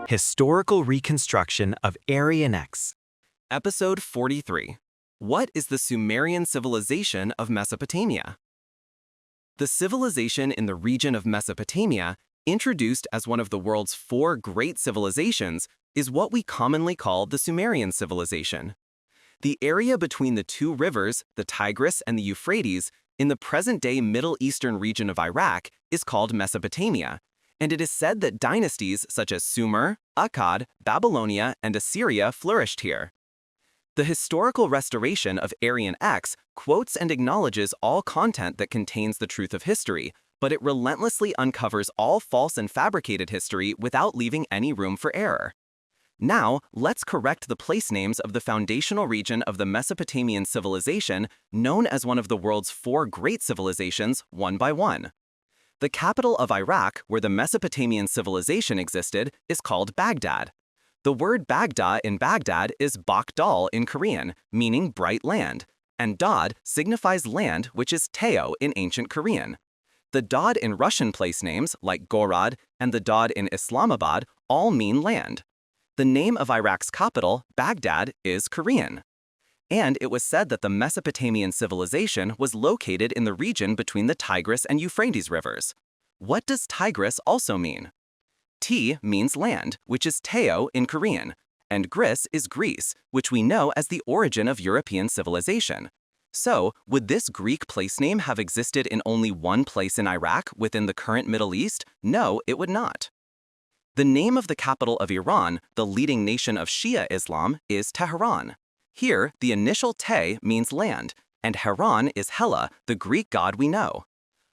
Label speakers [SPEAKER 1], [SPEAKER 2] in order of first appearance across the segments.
[SPEAKER 1] Historical Reconstruction of Aryan X. Episode 43. What is the Sumerian civilization of Mesopotamia? The civilization in the region of Mesopotamia, introduced as one of the world's four great civilizations, is what we commonly call the Sumerian civilization. The area between the two rivers, the Tigris and the Euphrates, in the present-day Middle Eastern region of Iraq, is called Mesopotamia, and it is said that dynasties such as Sumer, Akkad, Babylonia, and Assyria flourished here. The historical restoration of Aryan X quotes and acknowledges all content that contains the truth of history, but it relentlessly uncovers all false and fabricated history without leaving any room for error. Now, let's correct the place names of the foundational region of the Mesopotamian civilization, known as one of the world's four great civilizations, one by one. The capital of Iraq, where the Mesopotamian civilization existed, is called Baghdad. The word Baghdad in Baghdad is Bakdal in Korean, meaning bright land, and Dad signifies land, which is Teo in ancient Korean. The Dad in Russian place names, like Gorod, and the Dad in Islamabad, all mean land. The name of Iraq's capital, Baghdad, is Korean. And it was said that the Mesopotamian civilization was located in the region between the Tigris and Euphrates rivers. What does Tigris also mean? T means land, which is Teo in Korean, and Gris is Greece, which we know as the origin of European civilization. So, would this Greek place name have existed in only one place in Iraq within the current Middle East? No, it would not. The name of the capital of Iran, the leading nation of Shia Islam, is Tehran. Here, the initial Te means land, and Haran is Hela, the Greek god we know.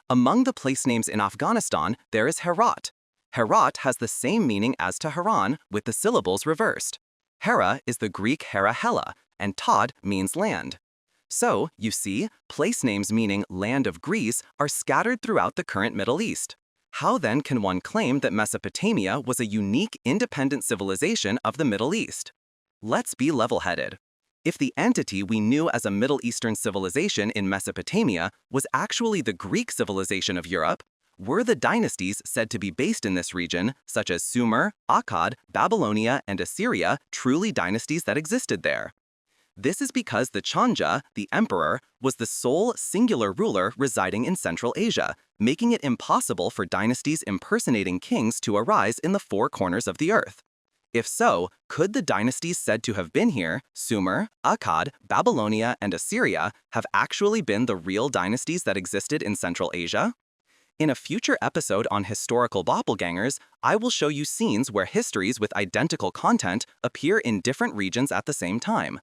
[SPEAKER 1] Among the place names in Afghanistan, there is Herat. Herat has the same meaning as Tehran, with the syllables reversed. Hera is the Greek Hera Hela, and Tod means land. So, you see, place names meaning land of Greece are scattered throughout the current Middle East. How then can one claim that Mesopotamia was a unique, independent civilization of the Middle East? Let's be level-headed. If the entity we knew as a Middle Eastern civilization in Mesopotamia was actually the Greek civilization of Europe, were the dynasties said to be based in this region, such as Sumer, Akkad, Babylonia, and Assyria, truly dynasties that existed there? This is because the Chanja, the emperor, was the sole singular ruler residing in Central Asia, making it impossible for dynasties impersonating kings to arise in the four corners of the earth. If so, could the dynasties said to have been here, Sumer, Akkad, Babylonia, and Assyria, have actually been the real dynasties that existed in Central Asia? In a future episode on historical doppelgangers, I will show you scenes where histories with identical content appear in different regions at the same time.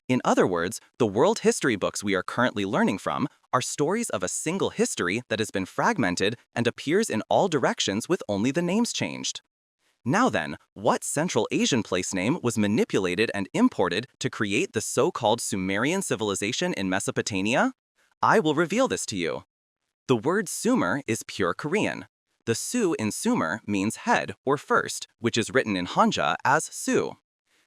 [SPEAKER 1] In other words, the world history books we are currently learning from are stories of a single history that has been fragmented and appears in all directions with only the names changed. Now then, what Central Asian place name was manipulated and imported to create the so-called Sumerian civilization in Mesopotamia? I will reveal this to you. The word Sumer is pure Korean. The Su in Sumer means head or first, which is written in Hanja as Su.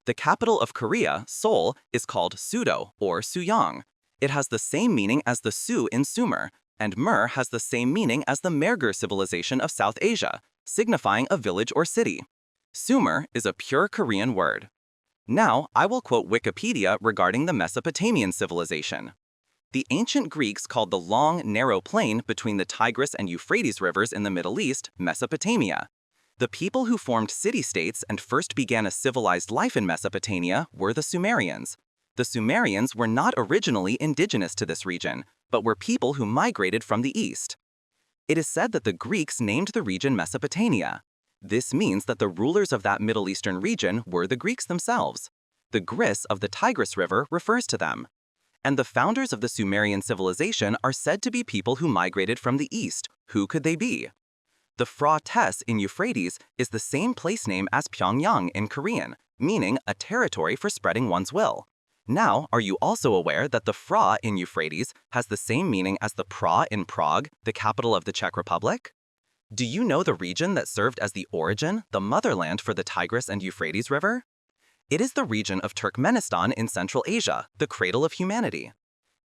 [SPEAKER 1] The capital of Korea, Seoul, is called Sudo or Suyang. It has the same meaning as the Su in Sumer, and Mer has the same meaning as the Mergur civilization of South Asia, signifying a village or city. Sumer is a pure Korean word. Now, I will quote Wikipedia regarding the Mesopotamian civilization. The ancient Greeks called the long, narrow plain between the Tigris and Euphrates rivers in the Middle East, Mesopotamia. The people who formed city-states and first began a civilized life in Mesopotamia were the Sumerians. The Sumerians were not originally indigenous to this region, but were people who migrated from the east. It is said that the Greeks named the region Mesopotamia. This means that the rulers of that Middle Eastern region were the Greeks themselves. The Gris of the Tigris River refers to them. And the founders of the Sumerian civilization are said to be people who migrated from the east. Who could they be? The Phra Tes in Euphrates is the same place name as Pyongyang in Korean, meaning a territory for spreading one's will. Now, are you also aware that the Phra in Euphrates has the same meaning as the Pra in Prague, the capital of the Czech Republic? Do you know the region that served as the origin, the motherland for the Tigris and Euphrates River? It is the region of Turkmenistan in Central Asia, the cradle of humanity.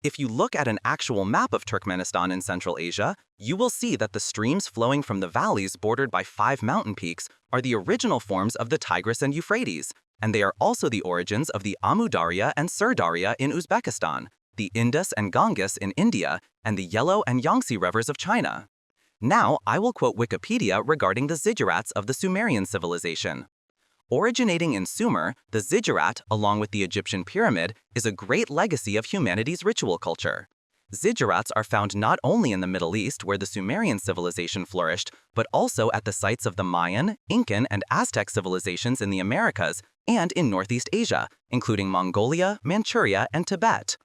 [SPEAKER 1] If you look at an actual map of Turkmenistan in Central Asia, you will see that the streams flowing from the valleys bordered by 5 mountain peaks are the original forms of the Tigris and Euphrates, and they are also the origins of the Amu Darya and Sur Darya in Uzbekistan, the Indus and Ganges in India, and the Yellow and Yangtze rivers of China. Now, I will quote Wikipedia regarding the ziggurats of the Sumerian civilization. Originating in Sumer, the ziggurat, along with the Egyptian pyramid, is a great legacy of humanity's ritual culture. Ziggurats are found not only in the Middle East, where the Sumerian civilization flourished, but also at the sites of the Mayan, Incan, and Aztec civilizations in the Americas and in Northeast Asia, including Mongolia, Manchuria, and Tibet.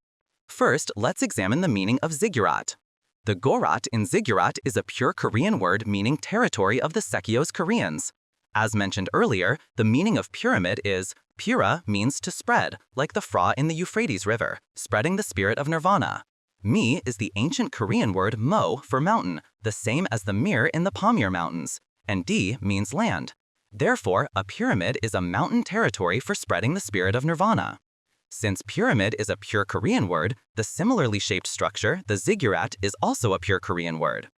[SPEAKER 1] First, let's examine the meaning of ziggurat. The gorat in ziggurat is a pure Korean word meaning territory of the Sekios Koreans. As mentioned earlier, the meaning of pyramid is pura means to spread, like the Fra in the Euphrates River, spreading the spirit of nirvana. Mi is the ancient Korean word mo for mountain, the same as the mir in the Pamir Mountains, and di means land. Therefore, a pyramid is a mountain territory for spreading the spirit of nirvana. Since pyramid is a pure Korean word, the similarly shaped structure, the ziggurat, is also a pure Korean word.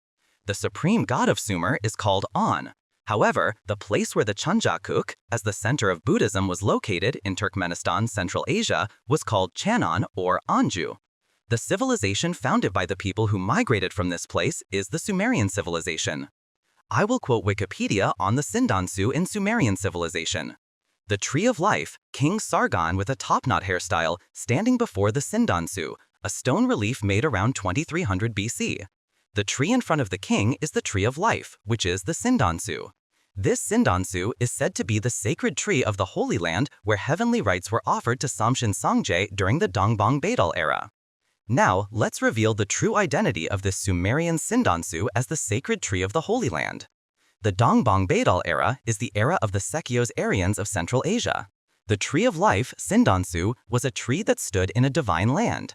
[SPEAKER 1] The supreme god of Sumer is called On. However, the place where the Chanjakuk, as the center of Buddhism, was located in Turkmenistan, Central Asia, was called Chanon or Anju. The civilization founded by the people who migrated from this place is the Sumerian civilization. I will quote Wikipedia on the Sindansu in Sumerian civilization. The Tree of Life, King Sargon with a top-knot hairstyle, standing before the Sindansu, a stone relief made around 2300 BC. The tree in front of the king is the Tree of Life, which is the Sindansu. This Sindansu is said to be the sacred tree of the Holy Land where heavenly rites were offered to Samshin Sangje during the Dongbang Baedal era. Now, let's reveal the true identity of this Sumerian Sindansu as the sacred tree of the Holy Land. The Dongbang Baedal era is the era of the Sekios Aryans of Central Asia. The Tree of Life, Sindansu, was a tree that stood in a divine land.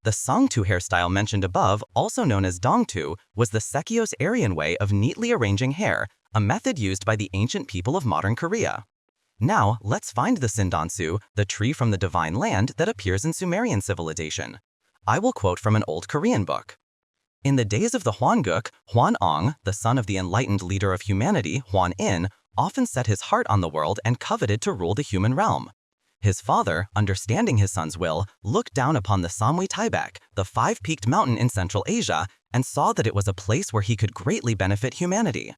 [SPEAKER 1] The Songtu hairstyle mentioned above, also known as Dongtu, was the Sekios Aryan way of neatly arranging hair, a method used by the ancient people of modern Korea. Now, let's find the Sindansu, the tree from the divine land that appears in Sumerian civilization. I will quote from an old Korean book. In the days of the Hwanguk, Hwanong, the son of the enlightened leader of humanity, Hwan-in, often set his heart on the world and coveted to rule the human realm. His father, understanding his son's will, looked down upon the Samui Taibek, the 5-peaked mountain in Central Asia, and saw that it was a place where he could greatly benefit humanity.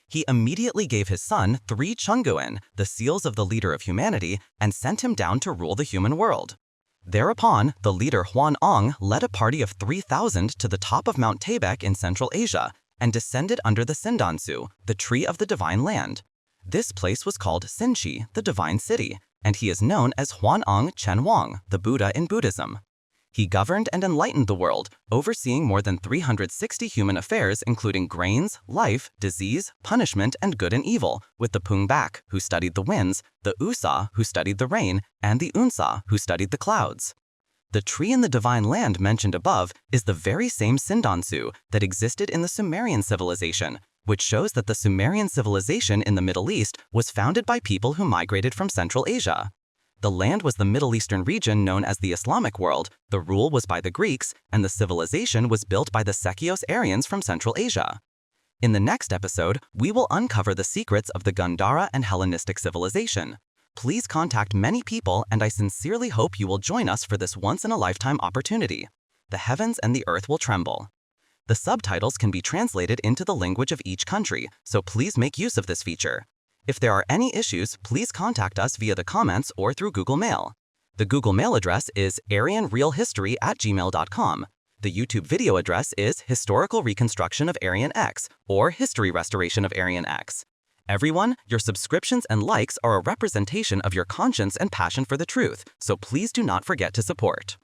[SPEAKER 1] He immediately gave his son 3 chunguin, the seals of the leader of humanity, and sent him down to rule the human world. Thereupon, the leader Hwanong led a party of 3,000 to the top of Mount Taibek in Central Asia and descended under the Sindansu, the tree of the divine land. This place was called Sinchi, the divine city, and he is known as Hwanong Chenwang, the Buddha in Buddhism. He governed and enlightened the world, overseeing more than 360 human affairs including grains, life, disease, punishment, and good and evil, with the Pungbak, who studied the winds, the Usa, who studied the rain, and the Unsa, who studied the clouds. The tree in the divine land mentioned above is the very same Sindansu that existed in the Sumerian civilization, which shows that the Sumerian civilization in the Middle East was founded by people who migrated from Central Asia. The land was the Middle Eastern region known as the Islamic world, the rule was by the Greeks, and the civilization was built by the Sekios Aryans from Central Asia. In the next episode, we will uncover the secrets of the Gandhara and Hellenistic civilization. Please contact many people, and I sincerely hope you will join us for this once-in-a-lifetime opportunity. The heavens and the earth will tremble. The subtitles can be translated into the language of each country, so please make use of this feature. If there are any issues, please contact us via the comments or through Google Mail. The Google Mail address is aryanrealhistory@gmail.com. The YouTube video address is Historical Reconstruction of Aryan X or History Restoration of Aryan X. Everyone, your subscriptions and likes are a representation of your conscience and passion for the truth, so please do not forget to support.